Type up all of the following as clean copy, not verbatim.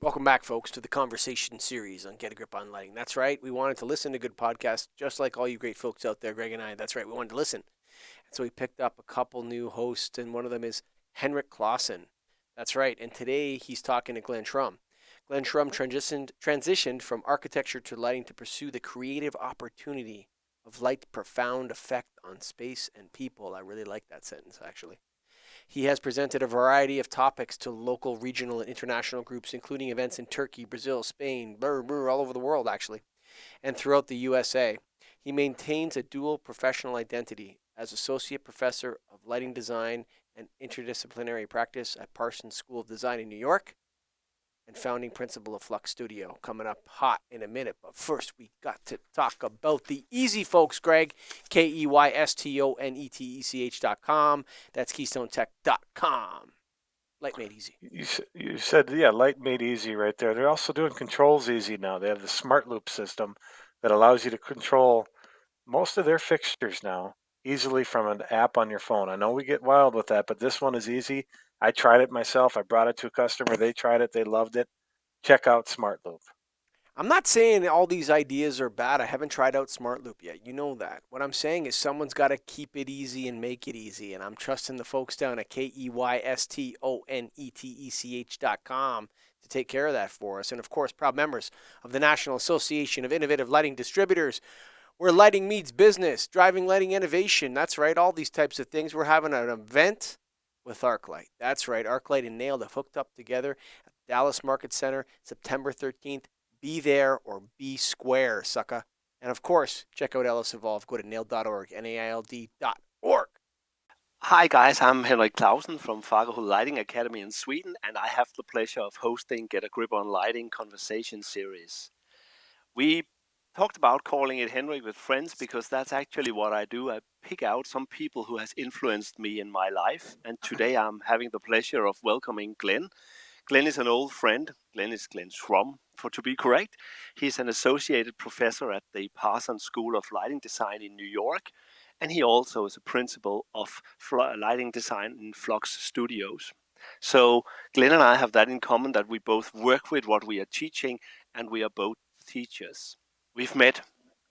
Welcome back, folks, to the conversation series on Get a Grip on Lighting. That's right. We wanted to listen to good podcasts, just like all you great folks out there, Greg and I. That's right. We wanted to listen. And so we picked up a couple new hosts, and one of them is Henrik Clausen. That's right. And today he's talking to Glenn Shrum. Glenn Shrum transitioned from architecture to lighting to pursue the creative opportunity of light's profound effect on space and people. I really like that sentence, actually. He has presented a variety of topics to local, regional, and international groups, including events in Turkey, Brazil, Spain, all over the world, actually, and throughout the USA. He maintains a dual professional identity as Associate Professor of Lighting Design and Interdisciplinary Practice at Parsons School of Design in New York, and founding principal of Flux Studio. Coming up hot in a minute, but first we got to talk about the easy folks, Greg. KEYSTONETECH.com. That's KeystoneTech.com. Light made easy. You said, yeah, light made easy right there. They're also doing controls easy now. They have the smart loop system that allows you to control most of their fixtures now easily from an app on your phone. I know we get wild with that, but this one is easy. I tried it myself. I brought it to a customer. They tried it. They loved it. Check out Smart Loop. I'm not saying all these ideas are bad. I haven't tried out Smart Loop yet. You know that. What I'm saying is someone's got to keep it easy and make it easy. And I'm trusting the folks down at KEYSTONETECH.com to take care of that for us. And of course, proud members of the National Association of Innovative Lighting Distributors, where lighting meets business, driving lighting innovation. That's right. All these types of things. We're having an event with ArcLight. That's right. ArcLight and Nailed have hooked up together at Dallas Market Center, September 13th. Be there or be square, sucker. And of course, check out LS Evolve. Go to nailed.org, NAILD.org. Hi guys, I'm Henrik Clausen from Fagerhult Lighting Academy in Sweden, and I have the pleasure of hosting Get a Grip on Lighting conversation series. We talked about calling it Henrik with Friends because that's actually what I do. I pick out some people who has influenced me in my life, and today I'm having the pleasure of welcoming Glenn. Glenn is an old friend. Glenn is Glenn Shrum, to be correct. He's an associated professor at the Parsons School of Lighting Design in New York, and he also is a principal of lighting design in Flux Studios. So Glenn and I have that in common, that we both work with what we are teaching, and we are both teachers. We've met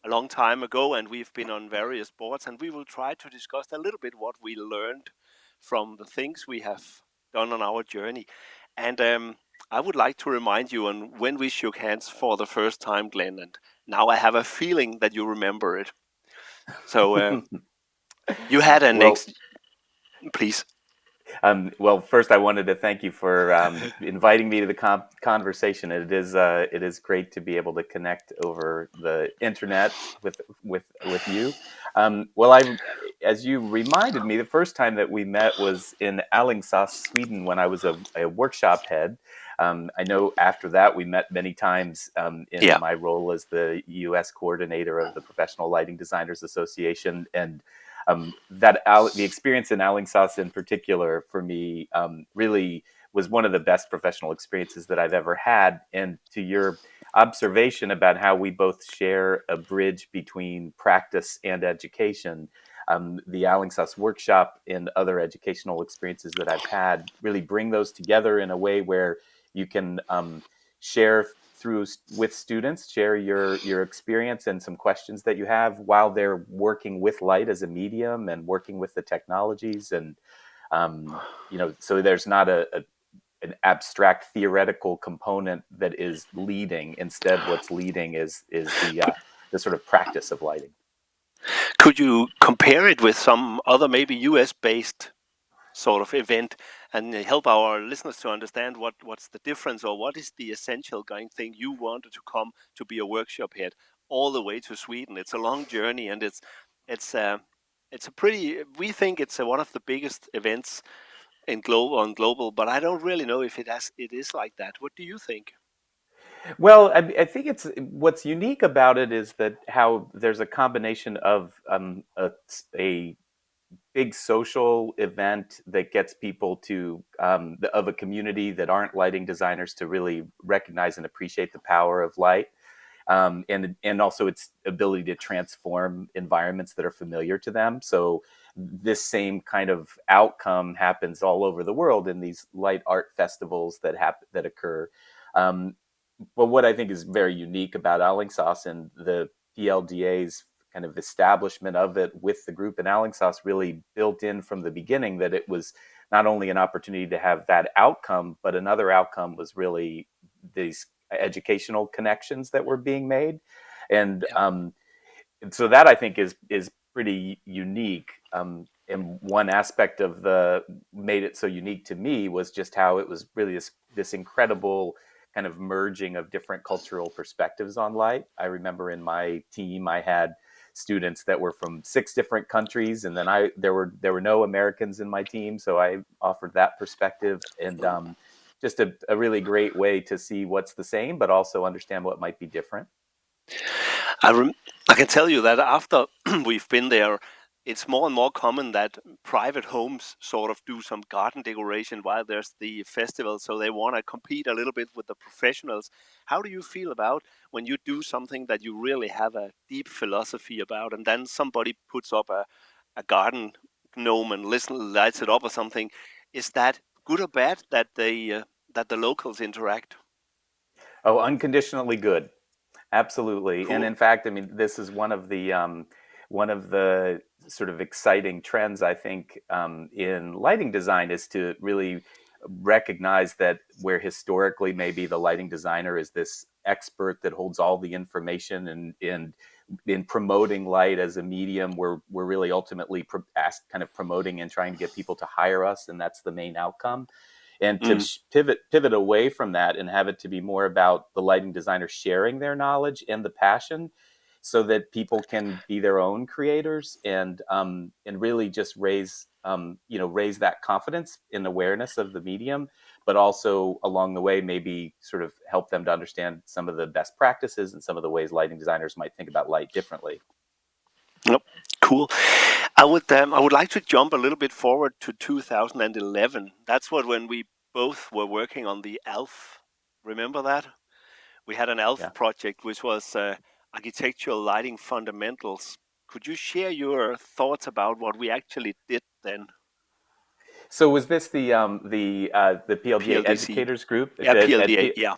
a long time ago, and we've been on various boards, and we will try to discuss a little bit what we learned from the things we have done on our journey. And I would like to remind you on when we shook hands for the first time, Glenn, and now I have a feeling that you remember it. So you had a please. Well, first I wanted to thank you for inviting me to the conversation. It is great to be able to connect over the internet with you. As you reminded me, the first time that we met was in Alingsås, Sweden, when I was a workshop head. I know after that we met many times in my role as the U.S. coordinator of the Professional Lighting Designers Association, and the experience in Alingsås in particular for me really was one of the best professional experiences that I've ever had. And to your observation about how we both share a bridge between practice and education, the Alingsås workshop and other educational experiences that I've had really bring those together in a way where you can share with students, share your experience and some questions that you have while they're working with light as a medium and working with the technologies. And so there's not an abstract theoretical component that is leading. Instead, what's leading is the sort of practice of lighting. Could you compare it with some other maybe US-based sort of event and help our listeners to understand what's the difference, or what is the essential thing you wanted to come to be a workshop head all the way to Sweden? It's a long journey, and it's a pretty, we think it's one of the biggest events on global, but I don't really know if it is like that. What do you think? Well, I think what's unique about it is that how there's a combination of a big social event that gets people of a community that aren't lighting designers to really recognize and appreciate the power of light, and also its ability to transform environments that are familiar to them. So this same kind of outcome happens all over the world in these light art festivals that occur. But what I think is very unique about Allingsås and the PLDA's kind of establishment of it with the group in Allingsås really built in from the beginning that it was not only an opportunity to have that outcome, but another outcome was really these educational connections that were being made. And so that I think is pretty unique. And one aspect of the made it so unique to me was just how it was really this incredible kind of merging of different cultural perspectives on light. I remember in my team I had students that were from 6 different countries, and then there were no Americans in my team, so I offered that perspective, and just a really great way to see what's the same, but also understand what might be different. I can tell you that after we've been there, it's more and more common that private homes sort of do some garden decoration while there's the festival, so they want to compete a little bit with the professionals. How do you feel about when you do something that you really have a deep philosophy about, and then somebody puts up a garden gnome and lights it up or something? Is that good or bad that the locals interact? Oh, unconditionally good. Absolutely. Cool. And in fact, I mean, this is one of the sort of exciting trends, I think, in lighting design is to really recognize that where historically maybe the lighting designer is this expert that holds all the information, and in promoting light as a medium, we're really ultimately kind of promoting and trying to get people to hire us, and that's the main outcome. And to pivot away from that and have it to be more about the lighting designer sharing their knowledge and the passion, so that people can be their own creators and really just raise that confidence and awareness of the medium, but also along the way maybe sort of help them to understand some of the best practices and some of the ways lighting designers might think about light differently. Yep. Cool. I would like to jump a little bit forward to 2011. That's when we both were working on the ALF. Remember that? We had an ALF project, which was architectural lighting fundamentals. Could you share your thoughts about what we actually did then? So was this the PLDA PLDC. educators group? Yeah, PLDA. Yeah.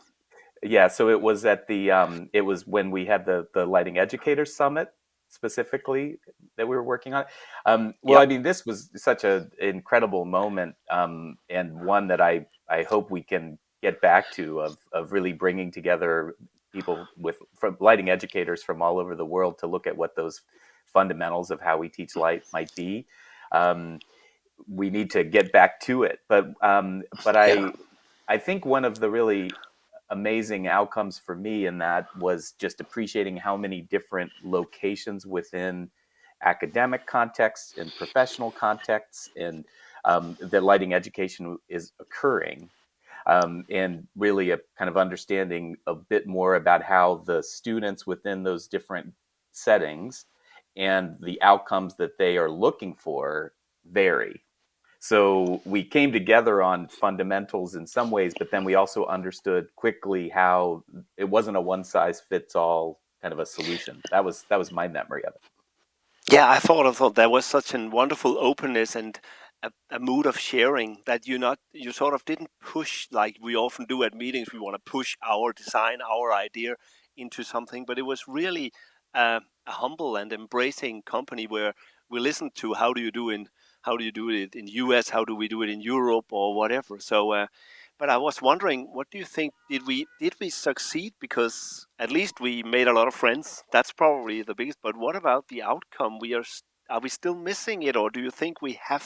Yeah, so it was at the it was when we had the Lighting Educators Summit specifically that we were working on. I mean, this was such an incredible moment, and one that I hope we can get back to of really bringing together people from lighting educators from all over the world to look at what those fundamentals of how we teach light might be. We need to get back to it, but I think one of the really amazing outcomes for me in that was just appreciating how many different locations within academic contexts and professional contexts and that lighting education is occurring, and really a kind of understanding a bit more about how the students within those different settings and the outcomes that they are looking for vary. So we came together on fundamentals in some ways, but then we also understood quickly how it wasn't a one size fits all kind of a solution. That was my memory of it. Yeah, I thought there was such a wonderful openness and a mood of sharing that you sort of didn't push like we often do at meetings. We want to push our design, our idea into something, but it was really a humble and embracing company where we listened to how do you do it in US, how do we do it in Europe or whatever. So but I was wondering, what do you think? Did we succeed? Because at least we made a lot of friends. That's probably the biggest. But what about the outcome? Are we still missing it, or do you think we have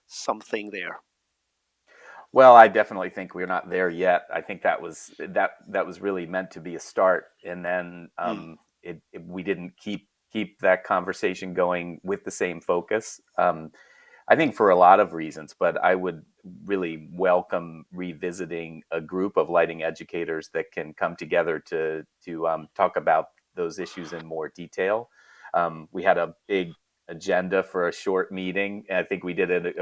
something there? Well, I definitely think we're not there yet. I think that was really meant to be a start, and then we didn't keep that conversation going with the same focus. I think for a lot of reasons, but I would really welcome revisiting a group of lighting educators that can come together to talk about those issues in more detail. We had a big agenda for a short meeting, and I think we did it.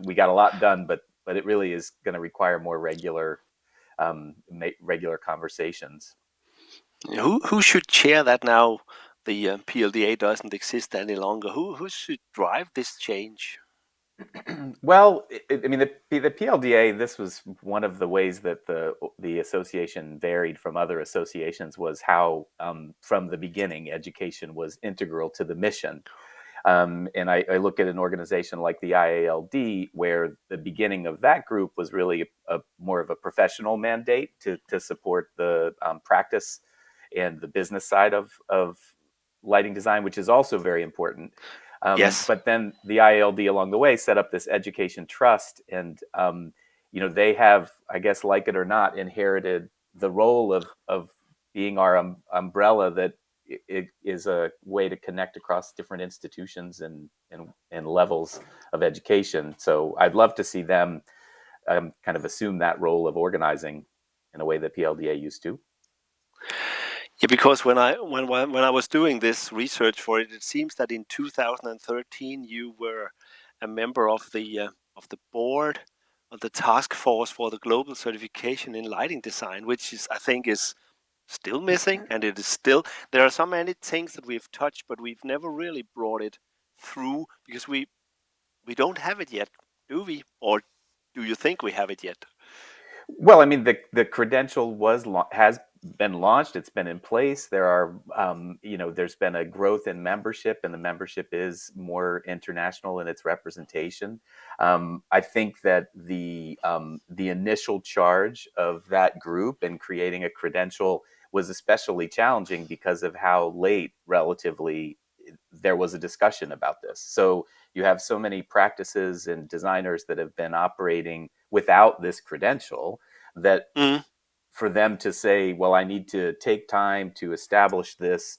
We got a lot done, but it really is going to require more regular conversations. Who should chair that now? The PLDA doesn't exist any longer. Who should drive this change? Well, I mean, the PLDA, this was one of the ways that the association varied from other associations was how, from the beginning, education was integral to the mission. And I look at an organization like the IALD, where the beginning of that group was really more of a professional mandate to support the practice and the business side of lighting design, which is also very important. Yes. But then the IALD along the way set up this education trust, and they have, I guess, like it or not, inherited the role of being our umbrella that it is a way to connect across different institutions and levels of education. So I'd love to see them kind of assume that role of organizing in a way that PLDA used to. Yeah, because when I was doing this research for it, it seems that in 2013 you were a member of the board of the task force for the global certification in lighting design, which is, I think, is still missing, and it is still, there are so many things that we've touched, but we've never really brought it through because we don't have it yet, do we? Or do you think we have it yet? Well, I mean, the credential has been launched. It's been in place. There are, there's been a growth in membership, and the membership is more international in its representation. I think that the initial charge of that group in creating a credential was especially challenging because of how late, relatively, there was a discussion about this. So you have so many practices and designers that have been operating without this credential that for them to say, well, I need to take time to establish this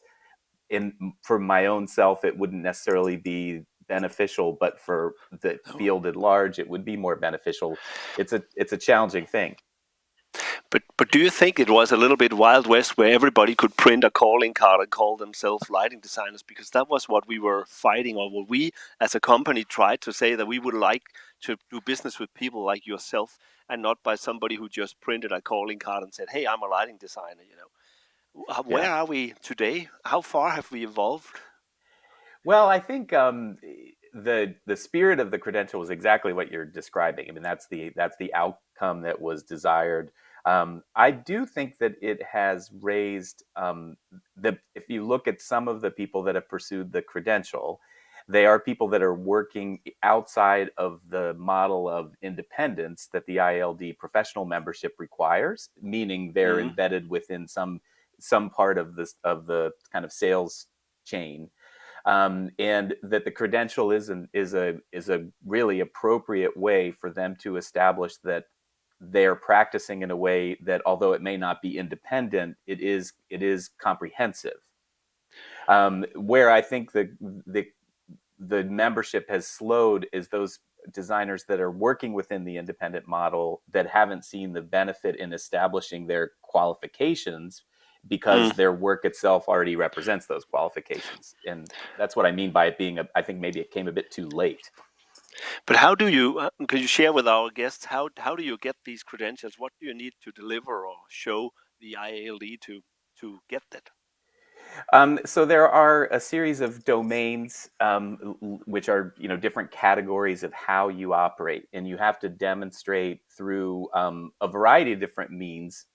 for my own self, it wouldn't necessarily be beneficial, but for the field at large, it would be more beneficial. It's a challenging thing. But do you think it was a little bit Wild West where everybody could print a calling card and call themselves lighting designers? Because that was what we were fighting, or what we as a company tried to say, that we would like to do business with people like yourself and not by somebody who just printed a calling card and said, hey, I'm a lighting designer, Where are we today? How far have we evolved? Well, I think the spirit of the credential was exactly what you're describing. I mean, that's the outcome that was desired. I do think that it has raised if you look at some of the people that have pursued the credential, they are people that are working outside of the model of independence that the ILD professional membership requires, meaning they're embedded within some part of the kind of sales chain. And that the credential is a really appropriate way for them to establish that they are practicing in a way that, although it may not be independent, it is comprehensive. Where I think the membership has slowed is those designers that are working within the independent model that haven't seen the benefit in establishing their qualifications, because their work itself already represents those qualifications. And that's what I mean by it being I think maybe it came a bit too late. But how do you, could you share with our guests, how do you get these credentials? What do you need to deliver or show the IALD to get that? So there are a series of domains, which are different categories of how you operate, and you have to demonstrate through a variety of different means.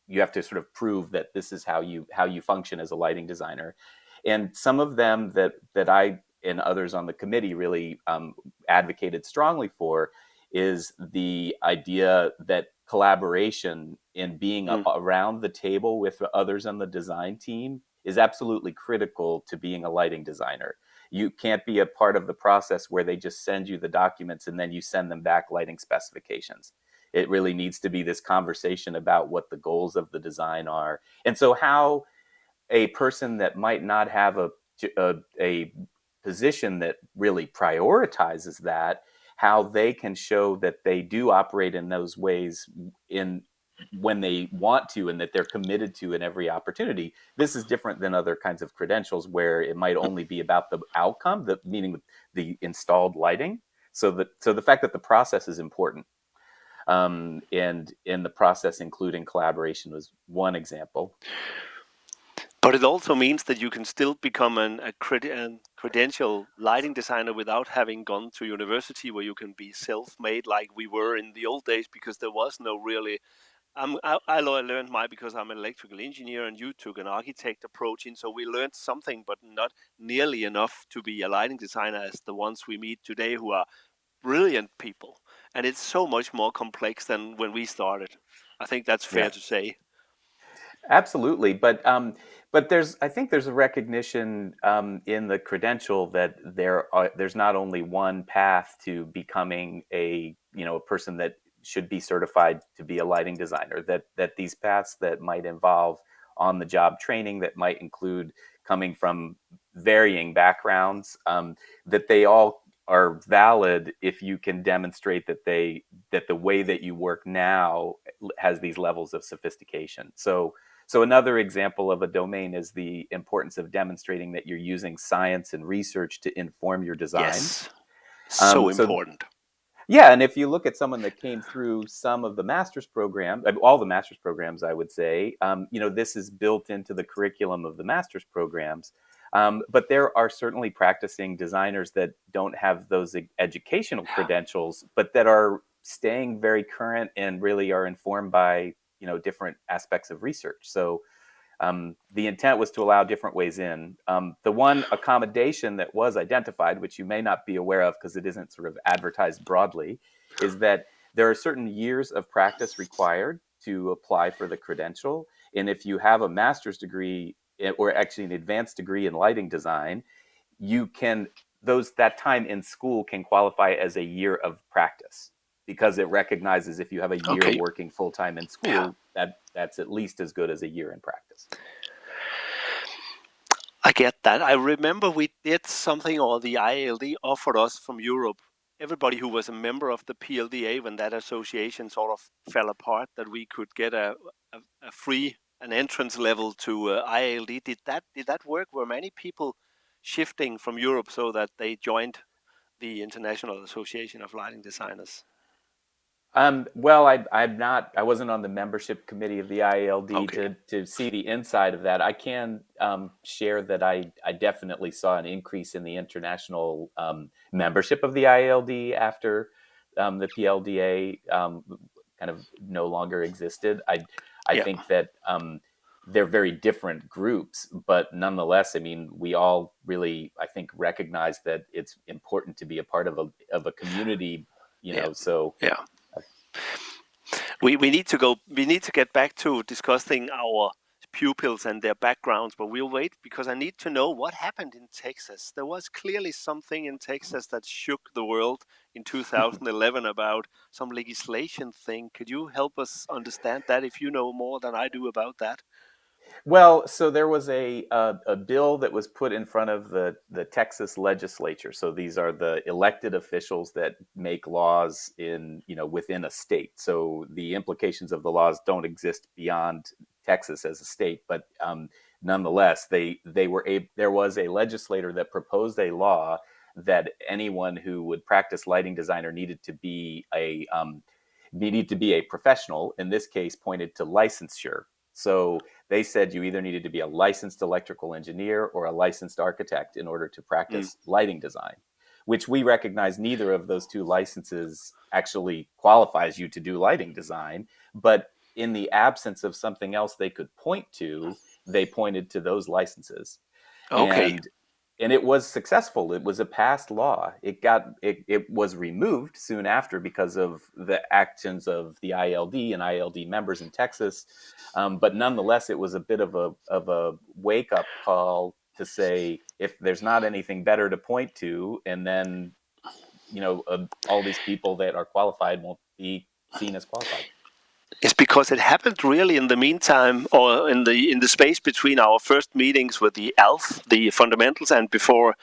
You have to sort of prove that this is how you function as a lighting designer, and some of them that I and others on the committee really advocated strongly for is the idea that collaboration and being around the table with others on the design team is absolutely critical to being a lighting designer. You can't be a part of the process where they just send you the documents and then you send them back lighting specifications. It really needs to be this conversation about what the goals of the design are. And so how a person that might not have a position that really prioritizes that, how they can show that they do operate in those ways when they want to, and that they're committed to in every opportunity. This is different than other kinds of credentials where it might only be about the outcome, meaning the installed lighting. So the fact that the process is important. And in the process, including collaboration, was one example. But it also means that you can still become a credential lighting designer without having gone to university, where you can be self-made like we were in the old days, because there was no really. I learned because I'm an electrical engineer, and you took an architect approach in, so we learned something, but not nearly enough to be a lighting designer as the ones we meet today, who are brilliant people. And it's so much more complex than when we started. I think that's fair Yeah. to say. Absolutely, but I think there's a recognition in the credential that there's not only one path to becoming a person that should be certified to be a lighting designer. That these paths that might involve on the job training, that might include coming from varying backgrounds, that they all are valid if you can demonstrate that the way that you work now has these levels of sophistication. So another example of a domain is the importance of demonstrating that you're using science and research to inform your designs. Yes, so So important. yeah, and if you look at someone that came through some of the master's program, all the master's programs, I would say, this is built into the curriculum of the master's programs. But there are certainly practicing designers that don't have those educational credentials, but that are staying very current and really are informed by different aspects of research. So the intent was to allow different ways in. The one accommodation that was identified, which you may not be aware of because it isn't sort of advertised broadly, is that there are certain years of practice required to apply for the credential. And if you have a master's degree or actually an advanced degree in lighting design, you can that time in school can qualify as a year of practice, because it recognizes if you have a year Okay. working full-time in school, that's at least as good as a year in practice. I get that. I remember we did something, or the IALD offered us from Europe, everybody who was a member of the PLDA, when that association sort of fell apart, that we could get a free an entrance level to IALD. Did that work? Were many people shifting from Europe so that they joined the International Association of Lighting Designers? Well, I wasn't on the membership committee of the IALD Okay. to see the inside of that. I can share that I definitely saw an increase in the international membership of the IALD after the PLDA kind of no longer existed. I Yeah. think that they're very different groups, but nonetheless, I mean, we all really, I think, recognize that it's important to be a part of a community, Yeah. so. Yeah. We need to get back to discussing our pupils and their backgrounds, but we'll wait, because I need to know what happened in Texas. There was clearly something in Texas that shook the world in 2011 about some legislation thing. Could you help us understand that, if you know more than I do about that? Well, so there was a bill that was put in front of the Texas legislature. So these are the elected officials that make laws within a state. So the implications of the laws don't exist beyond Texas as a state, but nonetheless, there was a legislator that proposed a law that anyone who would practice lighting designer needed to be a professional. In this case, pointed to licensure. So they said you either needed to be a licensed electrical engineer or a licensed architect in order to practice lighting design, which we recognize neither of those two licenses actually qualifies you to do lighting design. But in the absence of something else they could point to, they pointed to those licenses. Okay. And it was successful. It was a passed law. It was removed soon after because of the actions of the ILD and ILD members in Texas. But nonetheless, it was a bit of a wake up call to say, if there's not anything better to point to, and then all these people that are qualified won't be seen as qualified. It's because it happened really in the meantime, or in the space between our first meetings with the ALF, the fundamentals, and before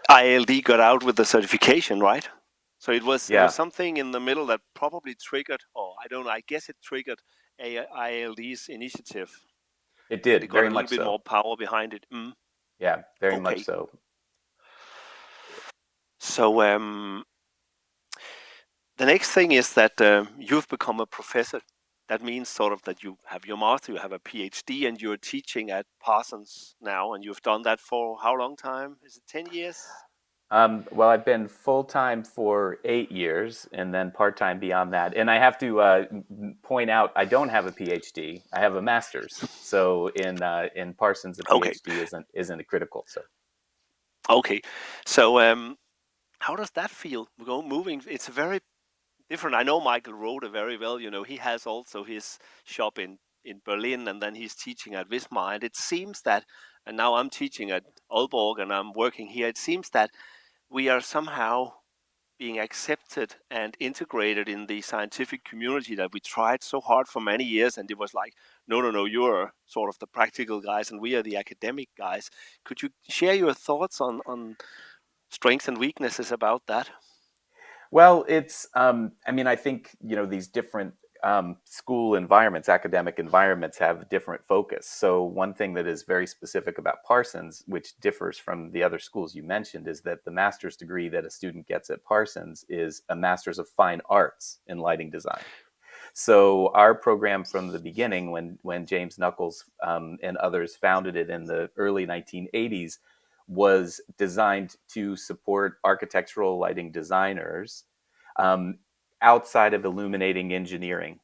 ILD got out with the certification, right? So it was something in the middle that probably triggered, or I don't know, I guess it triggered ILD's initiative. It did, It got very a little much bit so. more power behind it. Yeah, very much so. So the next thing is that you've become a professor that means sort of that you have your master, you have a PhD, and you're teaching at Parsons now, and you've done that for how long time? Is it 10 years? Well, I've been full-time for 8 years and then part-time beyond that. And I have to point out, I don't have a PhD. I have a master's. So in Parsons, a Okay, PhD isn't critical. So okay. So how does that feel? Moving, it's very different. I know Michael Rode very well. He has also his shop in Berlin, and then he's teaching at Wismar. And it seems that, and now I'm teaching at Aalborg, and I'm working here. It seems that we are somehow being accepted and integrated in the scientific community that we tried so hard for many years, and it was like, no, no, no, you're sort of the practical guys, and we are the academic guys. Could you share your thoughts on strengths and weaknesses about that? well, it's I mean, I think these different school environments, academic environments, have different focus. So one thing that is very specific about Parsons, which differs from the other schools you mentioned, is that the master's degree that a student gets at Parsons is a master's of fine arts in lighting design. So our program from the beginning, when James Knuckles and others founded it in the early 1980s, was designed to support architectural lighting designers um, outside of illuminating engineering.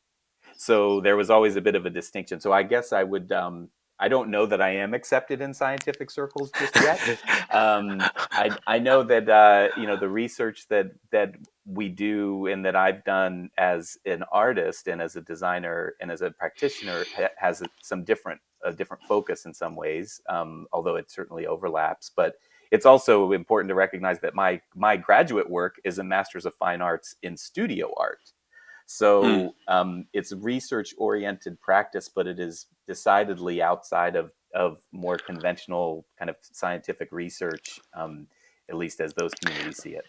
So there was always a bit of a distinction. So I guess I don't know that I am accepted in scientific circles just yet. I know that the research that we do and that I've done as an artist and as a designer and as a practitioner has some different focus in some ways, although it certainly overlaps. But it's also important to recognize that my graduate work is a master's of fine arts in studio art. Mm. So it's research-oriented practice, but it is decidedly outside of more conventional kind of scientific research, at least as those communities see it.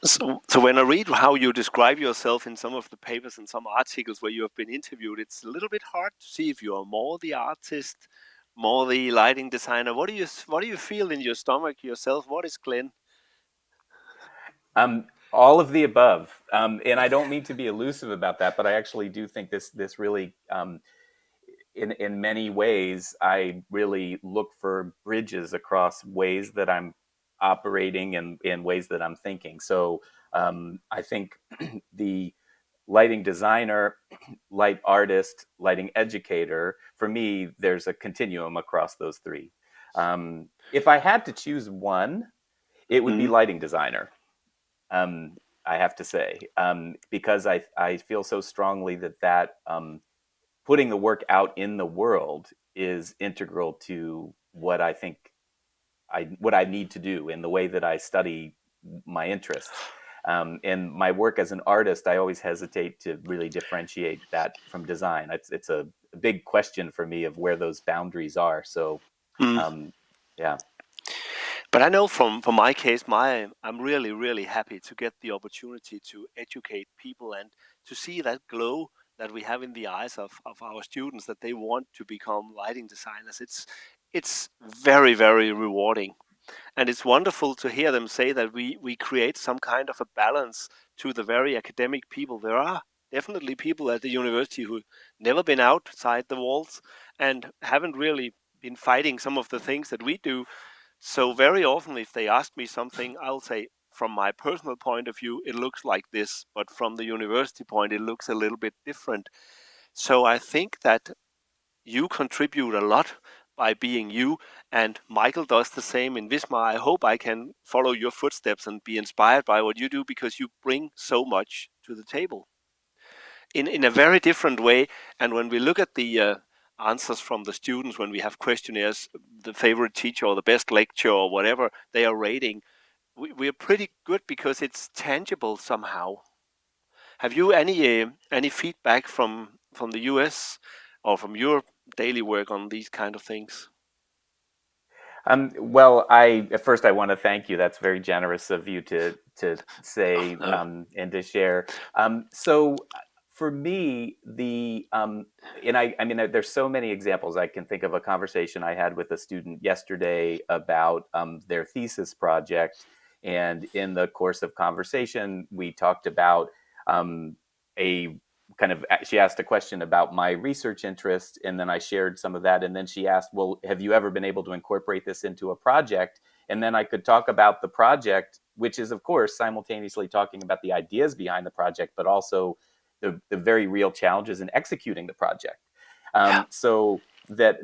So when I read how you describe yourself in some of the papers and some articles where you have been interviewed, it's a little bit hard to see if you are more the artist, more the lighting designer. What do you feel in your stomach yourself? What is Glenn? All of the above, and I don't mean to be elusive about that, but I actually do think this really, in many ways, I really look for bridges across ways that I'm operating and in ways that I'm thinking. So I think the lighting designer, light artist, lighting educator, for me, there's a continuum across those three. If I had to choose one, it would be Mm. lighting designer. I have to say, because I feel so strongly that putting the work out in the world is integral to what I think what I need to do in the way that I study my interests. In my work as an artist, I always hesitate to really differentiate that from design. It's a big question for me of where those boundaries are. So, Mm. yeah. But I know from my case, I'm really, really happy to get the opportunity to educate people and to see that glow that we have in the eyes of our students, that they want to become lighting designers. It's very, very rewarding. And it's wonderful to hear them say that we create some kind of a balance to the very academic people. There are definitely people at the university who never been outside the walls and haven't really been fighting some of the things that we do. So very often, if they ask me something, I'll say, from my personal point of view, it looks like this, but from the university point, it looks a little bit different. So I think that you contribute a lot by being you, and Michael does the same in Wismar. I hope I can follow your footsteps and be inspired by what you do, because you bring so much to the table in a very different way. And when we look at the answers from the students, when we have questionnaires, the favorite teacher or the best lecture or whatever they are rating, we are pretty good because it's tangible somehow. Have you any feedback from the US or from your daily work on these kind of things? Well, at first I want to thank you. That's very generous of you to say and to share. So for me, and I mean, there's so many examples. I can think of a conversation I had with a student yesterday about their thesis project, and in the course of conversation, we talked about a she asked a question about my research interest, and then I shared some of that, and then she asked, well, have you ever been able to incorporate this into a project? And then I could talk about the project, which is, of course, simultaneously talking about the ideas behind the project, but also the very real challenges in executing the project. So that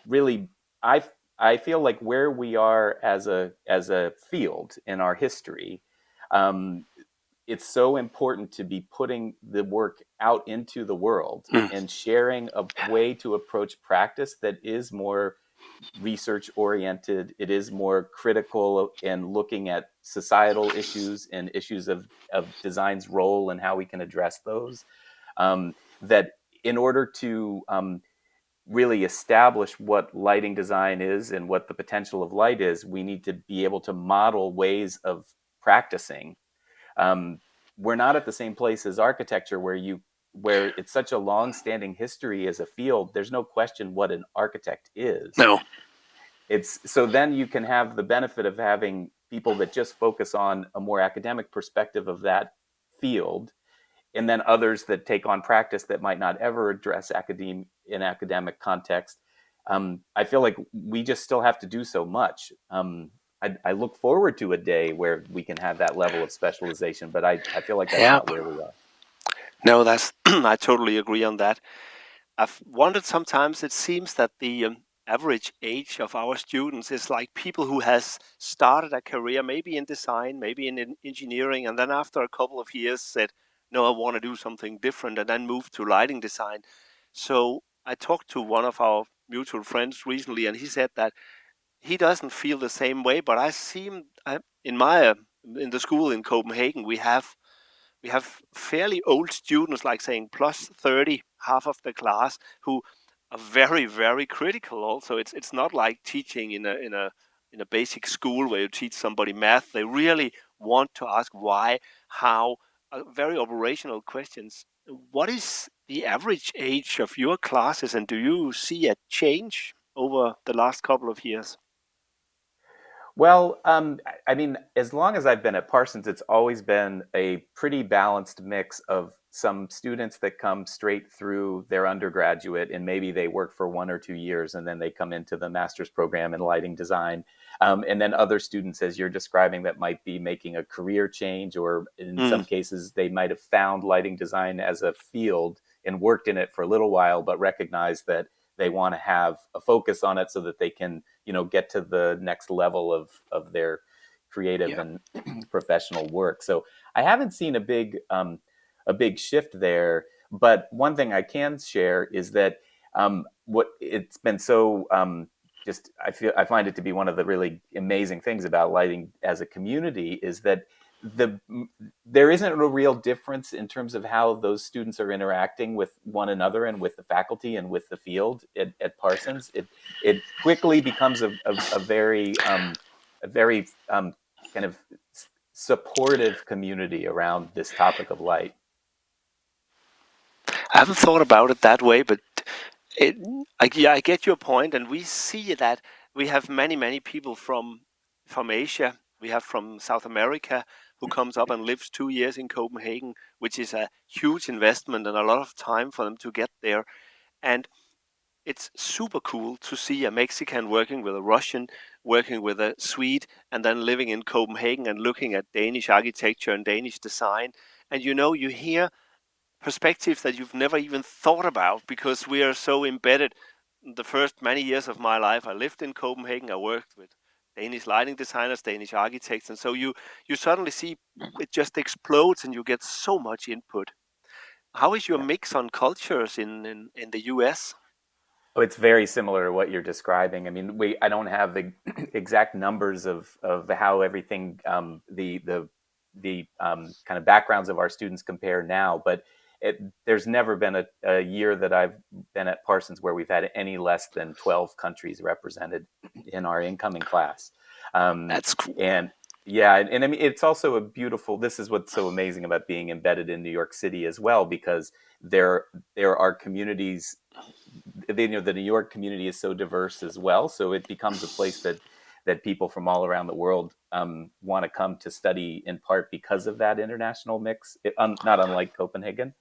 really, I feel like where we are as a field in our history, it's so important to be putting the work out into the world and sharing a way to approach practice that is more research oriented. It is more critical in looking at societal issues and issues of design's role and how we can address those. That in order to really establish what lighting design is and what the potential of light is, we need to be able to model ways of practicing. We're not at the same place as architecture where it's such a long-standing history as a field. There's no question what an architect is. No. So then you can have the benefit of having people that just focus on a more academic perspective of that field, and then others that take on practice that might not ever address in academic context. I feel like we just still have to do so much. I look forward to a day where we can have that level of specialization, but I feel like that's not where we are. No, that's I totally agree on that. I've wondered sometimes, it seems that the average age of our students is like people who has started a career maybe in design, maybe in engineering, and then after a couple of years said, no, I want to do something different, and then moved to lighting design. So I talked to one of our mutual friends recently, and he said that he doesn't feel the same way, but in the school in Copenhagen, we have fairly old students, like saying plus 30, half of the class, who are very, very critical. Also, it's not like teaching in a basic school where you teach somebody math. They really want to ask why, how, very operational questions. What is the average age of your classes, and do you see a change over the last couple of years? Well, I mean, as long as I've been at Parsons, it's always been a pretty balanced mix of some students that come straight through their undergraduate and maybe they work for 1 or 2 years and then they come into the master's program in lighting design. And then other students, as you're describing, that might be making a career change, or in some cases, they might have found lighting design as a field and worked in it for a little while, but recognize that they want to have a focus on it so that they can, get to the next level of their creative and professional work. So I haven't seen a big shift there. But one thing I can share is that what it's been so I find it to be one of the really amazing things about lighting as a community is that there isn't a real difference in terms of how those students are interacting with one another and with the faculty and with the field at Parsons. It quickly becomes a very kind of supportive community around this topic of light. I haven't thought about it that way, but I get your point, and we see that we have many people from Asia. We have from South America who comes up and lives 2 years in Copenhagen, which is a huge investment and a lot of time for them to get there. And it's super cool to see a Mexican working with a Russian, working with a Swede, and then living in Copenhagen and looking at Danish architecture and Danish design. And you hear perspectives that you've never even thought about because we are so embedded. The first many years of my life, I lived in Copenhagen. I worked with Danish lighting designers, Danish architects, and so you suddenly see it just explodes, and you get so much input. How is your mix on cultures in the US? Oh, it's very similar to what you're describing. I mean, I don't have the exact numbers of how everything the kind of backgrounds of our students compare now, but there's never been a year that I've been at Parsons where we've had any less than 12 countries represented in our incoming class. That's cool. And and I mean, it's also this is what's so amazing about being embedded in New York City as well, because there are communities. The New York community is so diverse as well, so it becomes a place that people from all around the world want to come to study, in part because of that international mix. Not unlike Copenhagen.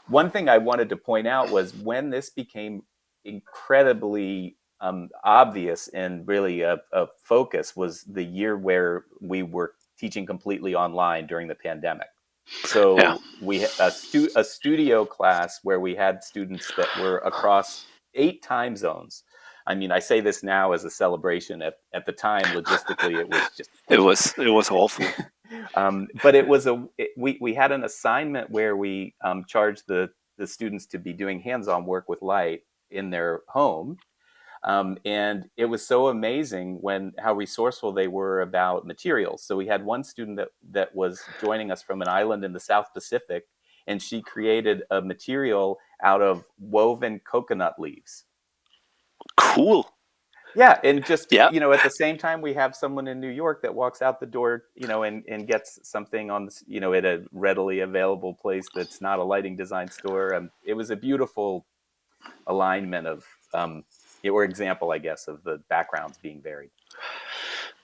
One thing I wanted to point out was when this became incredibly obvious and really a focus was the year where we were teaching completely online during the pandemic. So we had a studio class where we had students that were across 8 time zones. I mean, I say this now as a celebration. At the time, logistically, it was just it was awful. but it was we had an assignment where we charged the students to be doing hands-on work with light in their home. And it was so amazing how resourceful they were about materials. So we had one student that was joining us from an island in the South Pacific, and she created a material out of woven coconut leaves. Cool. Yeah, and just, Yeah. at the same time, we have someone in New York that walks out the door, and gets something on, at a readily available place that's not a lighting design store. It was a beautiful alignment of, or example, I guess, of the backgrounds being varied.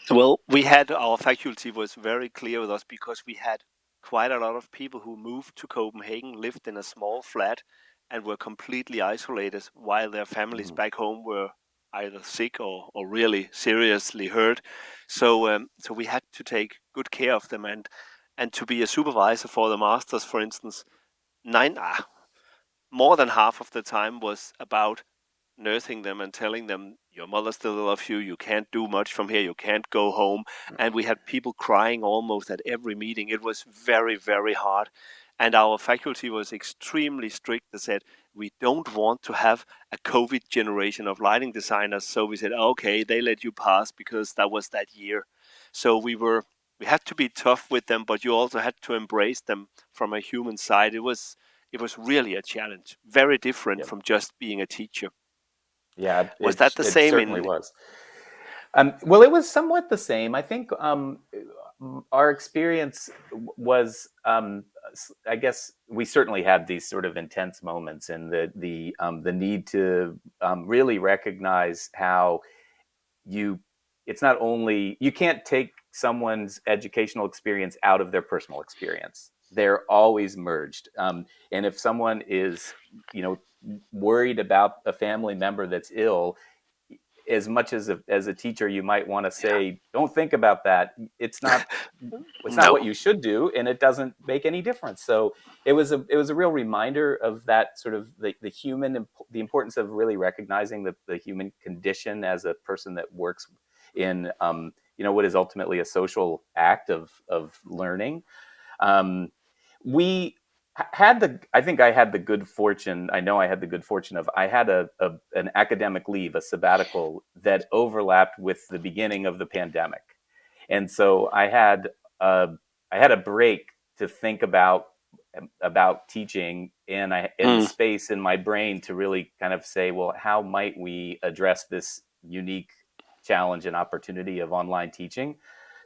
Well, our faculty was very clear with us because we had quite a lot of people who moved to Copenhagen, lived in a small flat, and were completely isolated while their families back home were either sick or really seriously hurt. So we had to take good care of them, and to be a supervisor for the masters, for instance, more than half of the time was about nursing them and telling them, your mother still loves you, you can't do much from here, you can't go home. And we had people crying almost at every meeting. It was very, very hard. And our faculty was extremely strict. They said, we don't want to have a COVID generation of lighting designers. So we said, okay, they let you pass because that was that year. So we had to be tough with them, but you also had to embrace them from a human side. It was really a challenge, very different from just being a teacher. Yeah, was that the same? It certainly was. Well, it was somewhat the same. I think our experience was, I guess, we certainly had these sort of intense moments, and the need to really recognize how it's not only, you can't take someone's educational experience out of their personal experience. They're always merged. And if someone is, worried about a family member that's ill, as much as a teacher, you might want to say, don't think about that. It's not what you should do, and it doesn't make any difference. So it was a real reminder of that sort of the importance of really recognizing the human condition as a person that works in what is ultimately a social act of learning. We I think I had the good fortune. I know I had the good fortune of I had an academic leave, a sabbatical that overlapped with the beginning of the pandemic, and so I had a break to think about teaching, and the space in my brain to really kind of say, well, how might we address this unique challenge and opportunity of online teaching?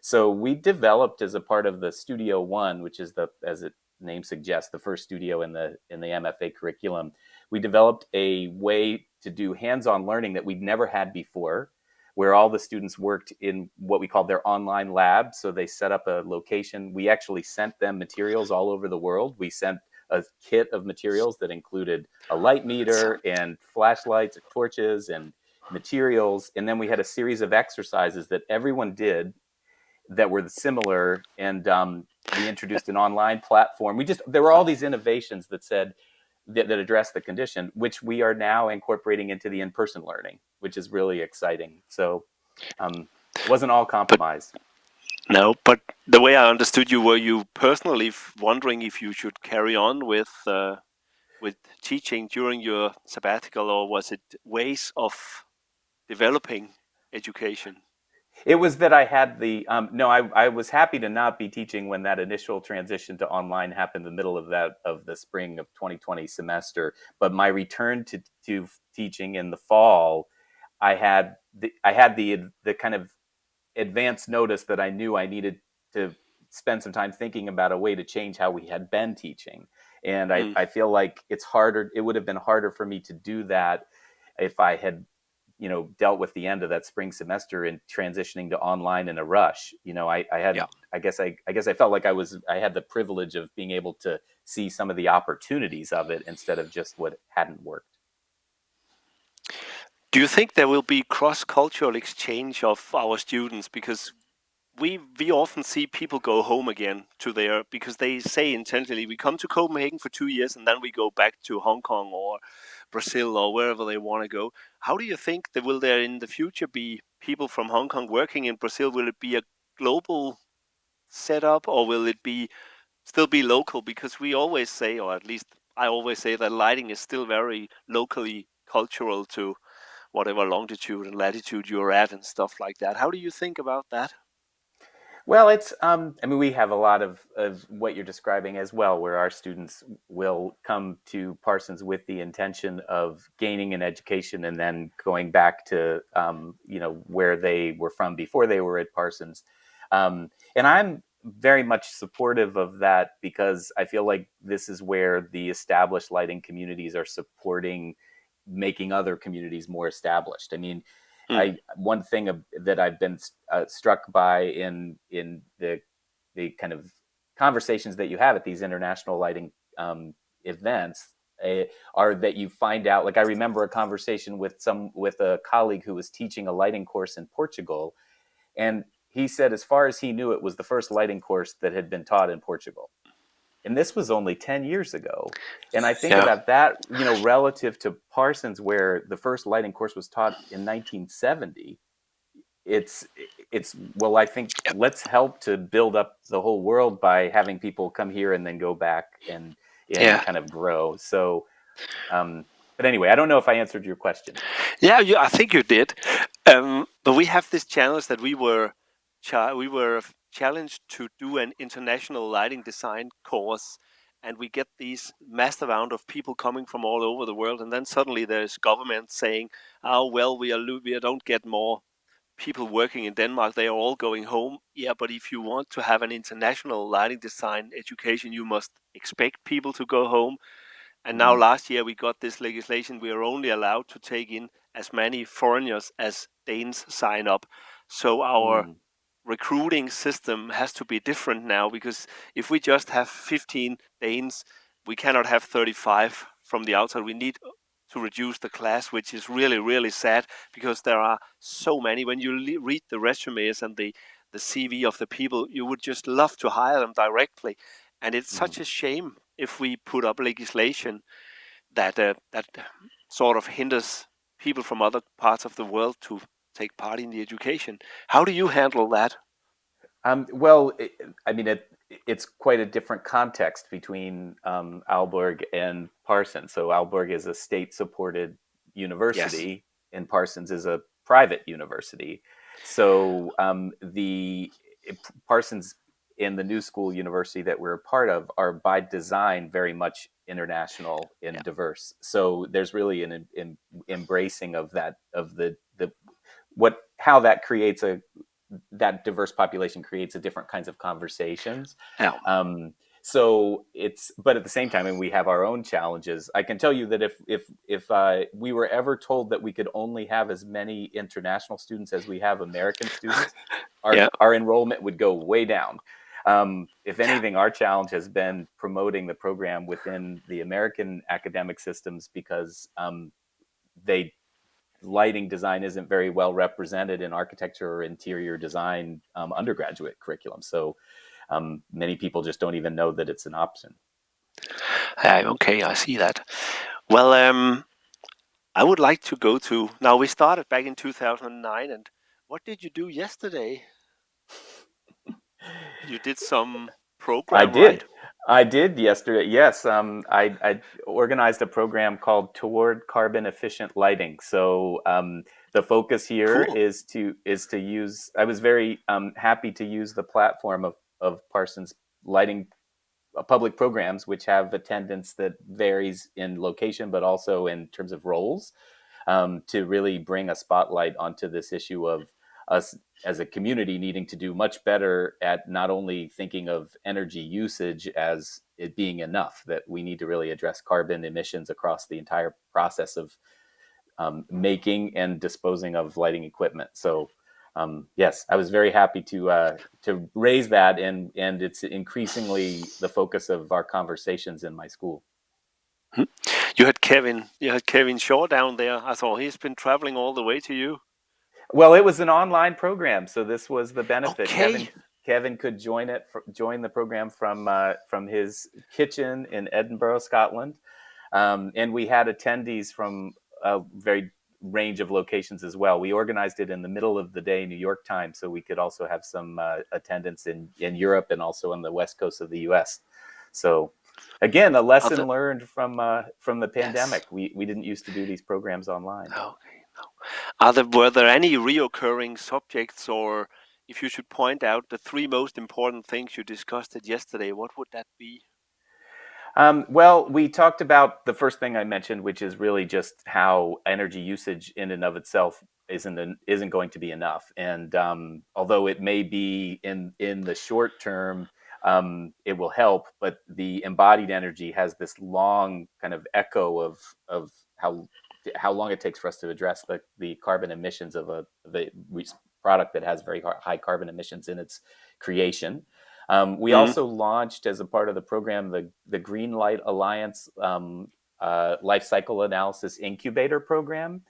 So we developed, as a part of the Studio One, which is as it name suggests, the first studio in the MFA curriculum, we developed a way to do hands-on learning that we'd never had before, where all the students worked in what we called their online lab. So they set up a location. We actually sent them materials all over the world. We sent a kit of materials that included a light meter and flashlights, torches, and materials. And then we had a series of exercises that everyone did that were similar, and we introduced an online platform. There were all these innovations that addressed the condition, which we are now incorporating into the in-person learning, which is really exciting. So it wasn't all compromised. No, but the way I understood you, were you personally wondering if you should carry on with teaching during your sabbatical, or was it ways of developing education? It was that I had I was happy to not be teaching when that initial transition to online happened in the middle of the spring of 2020 semester. But my return to teaching in the fall, I had the kind of advance notice that I knew I needed to spend some time thinking about a way to change how we had been teaching. And I feel like it would have been harder for me to do that if I had dealt with the end of that spring semester and transitioning to online in a rush. I guess I felt like I had the privilege of being able to see some of the opportunities of it instead of just what hadn't worked. Do you think there will be cross-cultural exchange of our students? Because we often see people go home again because they say intentionally, we come to Copenhagen for 2 years and then we go back to Hong Kong or Brazil or wherever they want to go. How do you think that will there in the future be people from Hong Kong working in Brazil? Will it be a global setup, or will it still be local? Because we always say, or at least I always say, that lighting is still very locally cultural to whatever longitude and latitude you're at and stuff like that. How do you think about that? Well, it's, we have a lot of what you're describing as well, where our students will come to Parsons with the intention of gaining an education and then going back to, where they were from before they were at Parsons. And I'm very much supportive of that because I feel like this is where the established lighting communities are supporting making other communities more established. I mean, one thing that I've been struck by in the kind of conversations that you have at these international lighting events are that you find out. Like, I remember a conversation with a colleague who was teaching a lighting course in Portugal, and he said, as far as he knew, it was the first lighting course that had been taught in Portugal. And this was only 10 years ago. And I think about that, relative to Parsons, where the first lighting course was taught in 1970. I think let's help to build up the whole world by having people come here and then go back and kind of grow. So, but anyway, I don't know if I answered your question. Yeah, I think you did. But we have this challenge that we were challenged to do an international lighting design course, and we get these massive amount of people coming from all over the world, and then suddenly there's government saying, "Oh well, we don't get more people working in Denmark. They are all going home." Yeah, but if you want to have an international lighting design education, you must expect people to go home. And now last year we got this legislation. We are only allowed to take in as many foreigners as Danes sign up. So our recruiting system has to be different now, because if we just have 15 Danes, we cannot have 35 from the outside. We need to reduce the class, which is really, really sad, because there are so many. When you read the resumes and the CV of the people, you would just love to hire them directly. And it's such a shame if we put up legislation that sort of hinders people from other parts of the world to take part in the education. How do you handle that? It's quite a different context between Aalborg and Parsons. So Aalborg is a state-supported university, and Parsons is a private university. So the Parsons and the New School University that we're a part of are by design very much international and diverse. So there's really an embracing of that, of how that creates that diverse population creates a different kinds of conversations. But at the same time, and we have our own challenges. I can tell you that if we were ever told that we could only have as many international students as we have American students, our enrollment would go way down. If anything, our challenge has been promoting the program within the American academic systems, because lighting design isn't very well represented in architecture or interior design undergraduate curriculum. So many people just don't even know that it's an option. Okay, I see that. Well, I would like to go to, now we started back in 2009, and what did you do yesterday? You did some program, right? I did yesterday. Yes, I organized a program called Toward Carbon Efficient Lighting. So the focus here is to use. I was very happy to use the platform of Parsons lighting public programs, which have attendance that varies in location, but also in terms of roles, to really bring a spotlight onto this issue of us as a community needing to do much better at not only thinking of energy usage as it being enough, that we need to really address carbon emissions across the entire process of making and disposing of lighting equipment. So yes, I was very happy to raise that, and it's increasingly the focus of our conversations in my school. You had Kevin Shaw down there. I thought he's been traveling all the way to you. Well, it was an online program, so this was the benefit. Okay. Kevin could join the program from his kitchen in Edinburgh, Scotland, and we had attendees from a very range of locations as well. We organized it in the middle of the day, New York time, so we could also have some attendance in Europe and also on the west coast of the U.S. So, again, a lesson learned from the pandemic. Yes. We didn't used to do these programs online. Okay. Were there any reoccurring subjects, or if you should point out the 3 most important things you discussed yesterday, what would that be? Well, we talked about the first thing I mentioned, which is really just how energy usage in and of itself isn't going to be enough. And although it may be in the short term, it will help, but the embodied energy has this long kind of echo of how long it takes for us to address the carbon emissions of a product that has very high carbon emissions in its creation. We also launched, as a part of the program, the Green Light Alliance Life Cycle Analysis Incubator Program,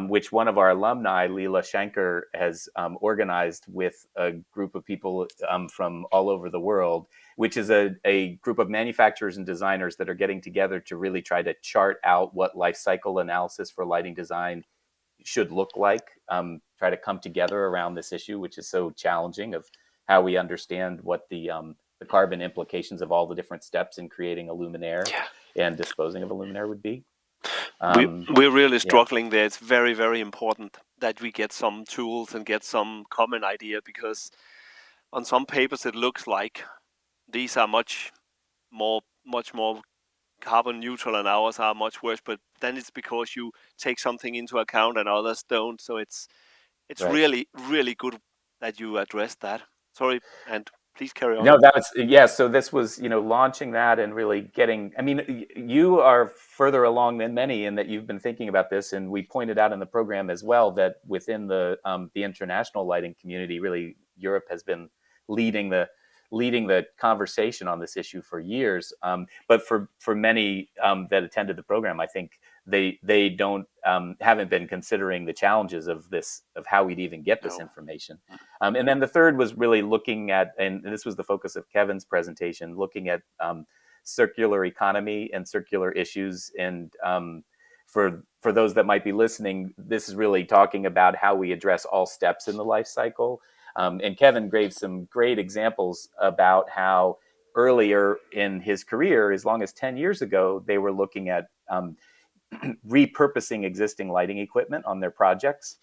which one of our alumni, Leela Shanker, has organized with a group of people from all over the world, which is a group of manufacturers and designers that are getting together to really try to chart out what life cycle analysis for lighting design should look like, try to come together around this issue, which is so challenging, of how we understand what the carbon implications of all the different steps in creating a luminaire and disposing of a luminaire would be. We're really struggling there. It's very, very important that we get some tools and get some common idea, because on some papers it looks like these are much more carbon neutral and ours are much worse, but then it's because you take something into account and others don't. So it's right. really, really good that you addressed that. Sorry, and please carry on. No, so this was, launching that and really getting, you are further along than many in that you've been thinking about this, and we pointed out in the program as well that within the international lighting community, really Europe has been leading the conversation on this issue for years. But for many that attended the program, I think they don't haven't been considering the challenges of how we'd even get this information. And then the third was really looking at, and this was the focus of Kevin's presentation, looking at circular economy and circular issues. And for those that might be listening, this is really talking about how we address all steps in the life cycle. And Kevin gave some great examples about how earlier in his career, as long as 10 years ago, they were looking at repurposing existing lighting equipment on their projects.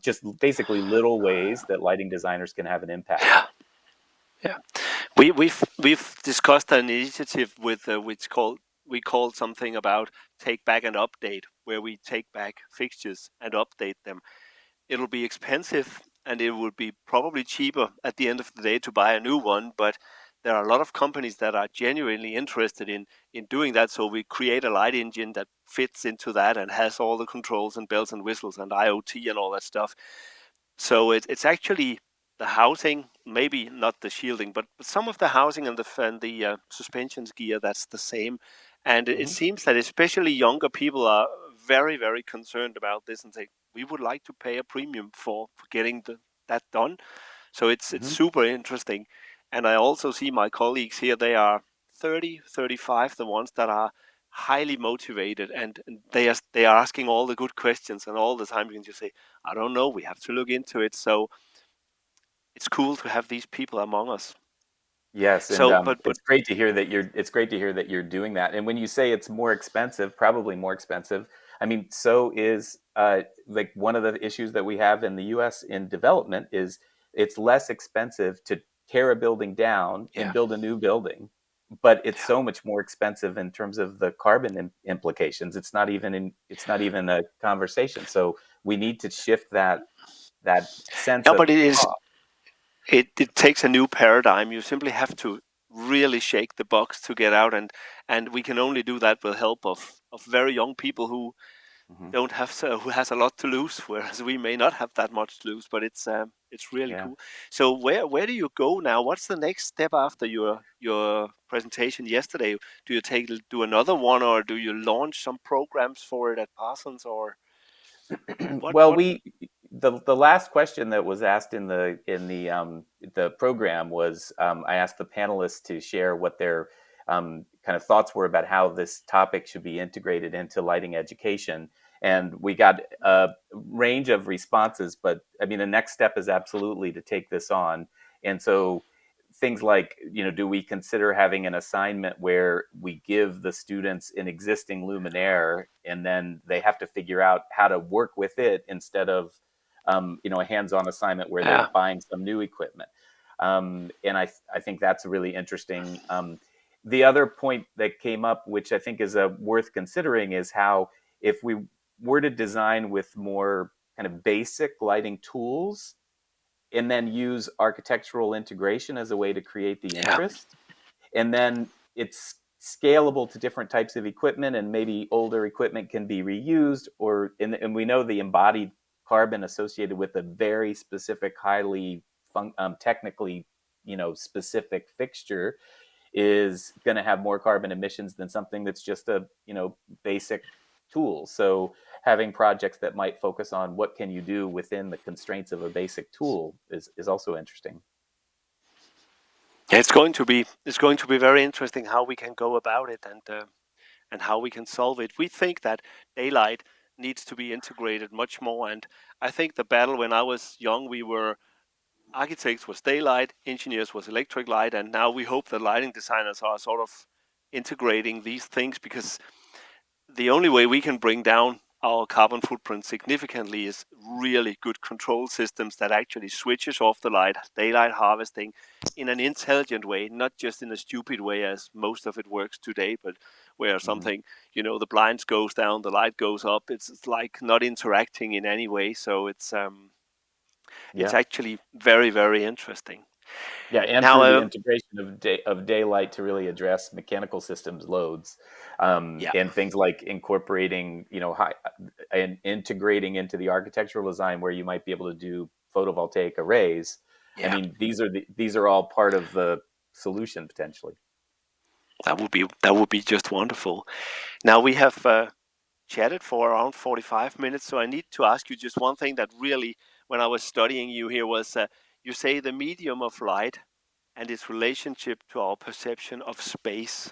Just basically little ways that lighting designers can have an impact. Yeah. We've discussed an initiative with we called something about take back and update, where we take back fixtures and update them. It'll be expensive, and it would be probably cheaper at the end of the day to buy a new one, but there are a lot of companies that are genuinely interested in doing that. So we create a light engine that fits into that and has all the controls and bells and whistles and IoT and all that stuff. So it's actually the housing, maybe not the shielding, but some of the housing and the suspensions gear, that's the same. And it seems that especially younger people are very, very concerned about this and say, we would like to pay a premium for getting that done. So it's super interesting. And I also see my colleagues here, they are 30, 35, the ones that are highly motivated, and they are asking all the good questions, and all the time you can just say, I don't know, we have to look into it. So it's cool to have these people among us. Yes, and but it's great to hear that you're doing that. And when you say it's more expensive, probably more expensive, so is like one of the issues that we have in the U.S. in development is it's less expensive to tear a building down and build a new building, but it's so much more expensive in terms of the carbon implications. It's not even a conversation. So we need to shift that sense of. But it is. It takes a new paradigm. You simply have to really shake the box to get out, and we can only do that with help of very young people who don't have who has a lot to lose, whereas we may not have that much to lose. But it's really cool. So where do you go now? What's the next step after your presentation yesterday? Do you do another one, or do you launch some programs for it at Parsons, or what? Well, the last question that was asked in the program was, I asked the panelists to share what their kind of thoughts were about how this topic should be integrated into lighting education, and we got a range of responses. But I mean, the next step is absolutely to take this on, and so things like, do we consider having an assignment where we give the students an existing luminaire and then they have to figure out how to work with it instead of, a hands-on assignment where they're buying some new equipment. And I think that's really interesting. The other point that came up, which I think is worth considering, is how if we were to design with more kind of basic lighting tools, and then use architectural integration as a way to create the interest. And then it's scalable to different types of equipment, and maybe older equipment can be reused, and we know the embodied carbon associated with a very specific, highly technically, specific fixture is going to have more carbon emissions than something that's just a, basic tool. So having projects that might focus on what can you do within the constraints of a basic tool is also interesting. Yeah, it's going to be very interesting how we can go about it and how we can solve it. We think that daylight needs to be integrated much more, and I think the battle when I was young, architects was daylight, engineers was electric light, and now we hope that lighting designers are sort of integrating these things, because the only way we can bring down our carbon footprint significantly is really good control systems that actually switches off the light, daylight harvesting in an intelligent way, not just in a stupid way as most of it works today, but where something, the blinds goes down, the light goes up. It's like not interacting in any way. So it's actually very, very interesting. Yeah, and now, through the integration of daylight to really address mechanical systems loads, and things like incorporating, and integrating into the architectural design where you might be able to do photovoltaic arrays. I mean, these are all part of the solution potentially. That would be just wonderful. Now we have chatted for around 45 minutes, so I need to ask you just one thing that really, when I was studying you here, was you say the medium of light and its relationship to our perception of space.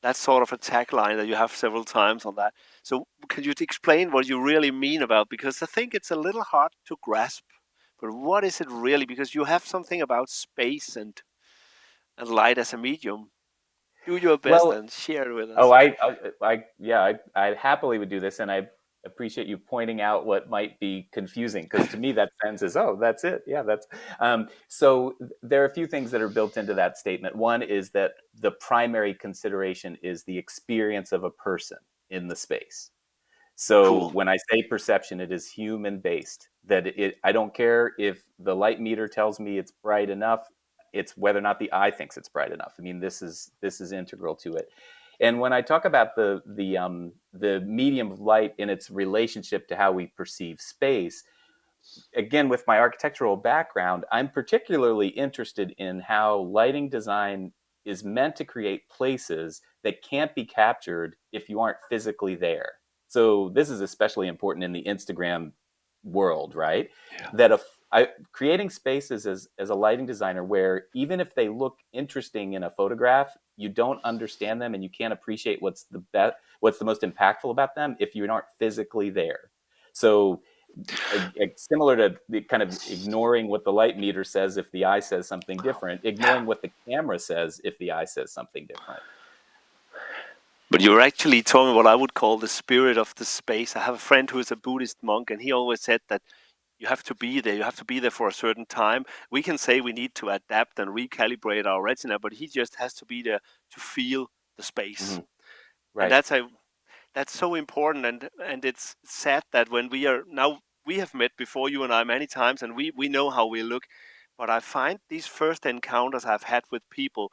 That's sort of a tagline that you have several times on that. So can you explain what you really mean about, because I think it's a little hard to grasp, but what is it really? Because you have something about space and light as a medium. Do your best and share it with us. Oh, I happily would do this, and I appreciate you pointing out what might be confusing, because to me that sense is, oh, that's it. Yeah, that's so there are a few things that are built into that statement. One is that the primary consideration is the experience of a person in the space. So when I say perception, it is human based. I don't care if the light meter tells me it's bright enough. It's whether or not the eye thinks it's bright enough. I mean, this is integral to it. And when I talk about the medium of light in its relationship to how we perceive space, again, with my architectural background, I'm particularly interested in how lighting design is meant to create places that can't be captured if you aren't physically there. So this is especially important in the Instagram world, right? That creating spaces as a lighting designer where even if they look interesting in a photograph, you don't understand them and you can't appreciate what's the most impactful about them if you aren't physically there. So similar to the kind of ignoring what the light meter says if the eye says something different, ignoring what the camera says if the eye says something different. But you're actually talking what I would call the spirit of the space. I have a friend who is a Buddhist monk, and he always said that you have to be there. You have to be there for a certain time. We can say we need to adapt and recalibrate our retina, but he just has to be there to feel the space. Mm-hmm. Right. And that's so important. And it's sad that when we have met before, you and I, many times, and we know how we look. But I find these first encounters I've had with people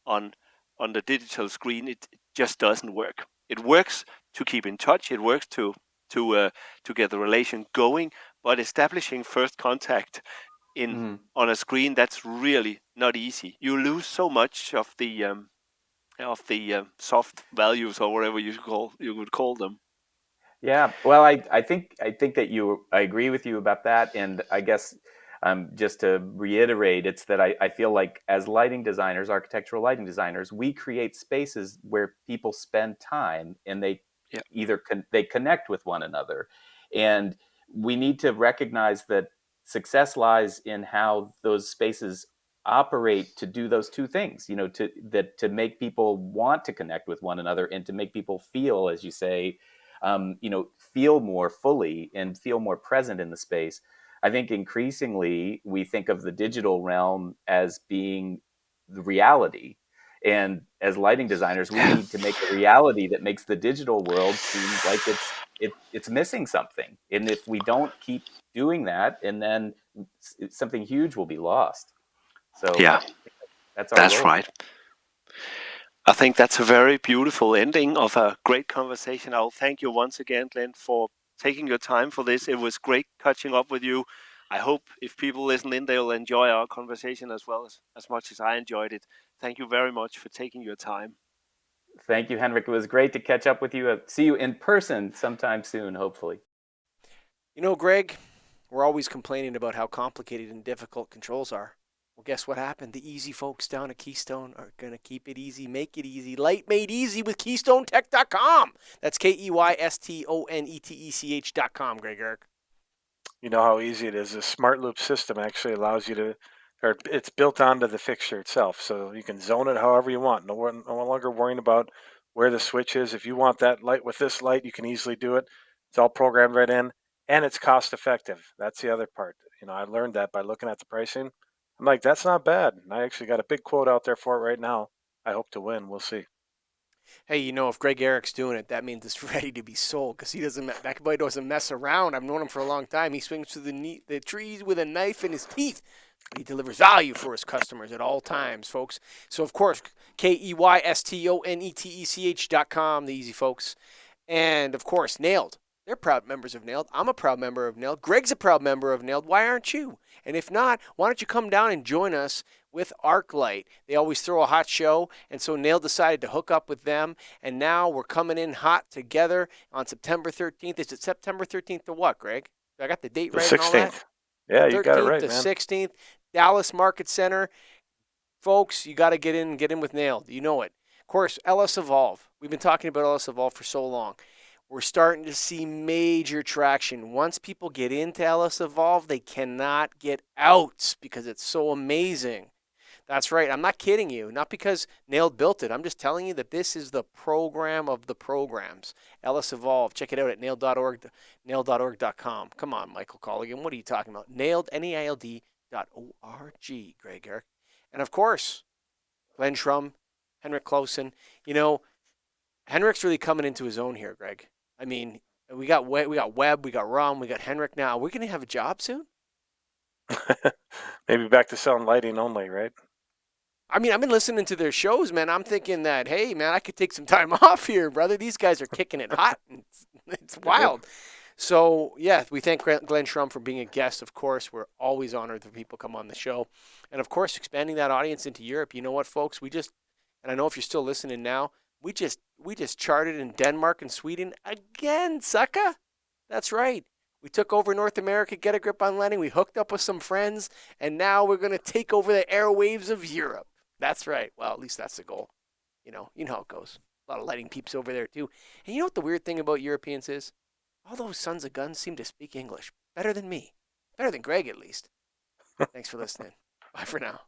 on the digital screen, it just doesn't work. It works to keep in touch. It works to to get the relation going, but establishing first contact on a screen, that's really not easy. You lose so much of the soft values, or whatever you would call them. Yeah, well, I think that I agree with you about that, and I guess just to reiterate, it's that I feel like as lighting designers, architectural lighting designers, we create spaces where people spend time and they either they connect with one another, and we need to recognize that success lies in how those spaces operate to do those two things. You know, to make people want to connect with one another and to make people feel, as you say, feel more fully and feel more present in the space. I think increasingly we think of the digital realm as being the reality. And as lighting designers, we need to make a reality that makes the digital world seem like it's missing something. And if we don't keep doing that, and then something huge will be lost. So yeah, that's our that's role. right. I think that's a very beautiful ending of a great conversation. I'll thank you once again, Glenn, for taking your time for this. It was great catching up with you. I hope if people listen in, they'll enjoy our conversation as well as much as I enjoyed it. Thank you very much for taking your time. Thank you, Henrik. It was great to catch up with you. See you in person sometime soon, hopefully. You know, Greg, we're always complaining about how complicated and difficult controls are. Well, guess what happened? The easy folks down at Keystone are going to keep it easy, make it easy. Light made easy with KeystoneTech.com. That's KeystoneTech.com, Greg Ehrich. You know how easy it is. The smart loop system actually allows you to, or it's built onto the fixture itself, so you can zone it however you want. No longer worrying about where the switch is. If you want that light with this light, you can easily do it. It's all programmed right in, and it's cost effective. That's the other part. You know, I learned that by looking at the pricing. I'm like, that's not bad. And I actually got a big quote out there for it right now. I hope to win. We'll see. Hey, you know, if Greg Erich's doing it, that means it's ready to be sold because that boy doesn't mess around. I've known him for a long time. He swings through the trees with a knife in his teeth. He delivers value for his customers at all times, folks. So, of course, KeystoneTech.com, the easy folks. And, of course, Nailed. They're proud members of Nailed. I'm a proud member of Nailed. Greg's a proud member of Nailed. Why aren't you? And if not, why don't you come down and join us with ArcLight? They always throw a hot show, and so Nailed decided to hook up with them, and now we're coming in hot together on September 13th. Is it September 13th to what, Greg? I got the date The right and all 16th. that? Yeah, you got it right, 13th to man. 16th, Dallas Market Center. Folks, you got to get in with Nailed. You know it. Of course, LS Evolve. We've been talking about LS Evolve for so long. We're starting to see major traction. Once people get into LS Evolve, they cannot get out because it's so amazing. That's right. I'm not kidding you. Not because Nailed built it. I'm just telling you that this is the program of the programs. LS Evolve. Check it out at nailed.org, nailed.org.com. Come on, Michael Colligan. What are you talking about? Nailed, N-E-I-L-D.org, Greg Ehrich. And of course, Glenn Shrum, Henrik Clausen. You know, Henrik's really coming into his own here, Greg. I mean, we got Webb, we got Rum, we got Henrik now. Are we going to have a job soon? Maybe back to selling lighting only, right? I mean, I've been listening to their shows, man. I'm thinking that, hey, man, I could take some time off here, brother. These guys are kicking it hot. It's wild. So, yeah, we thank Glenn Shrum for being a guest. Of course, we're always honored that people come on the show. And, of course, expanding that audience into Europe. You know what, folks? And I know if you're still listening now, we just charted in Denmark and Sweden again, sucker. That's right. We took over North America, Get a Grip on Lighting. We hooked up with some friends, and now we're going to take over the airwaves of Europe. That's right. Well, at least that's the goal. You know how it goes. A lot of lighting peeps over there, too. And you know what the weird thing about Europeans is? All those sons of guns seem to speak English better than me. Better than Greg, at least. Thanks for listening. Bye for now.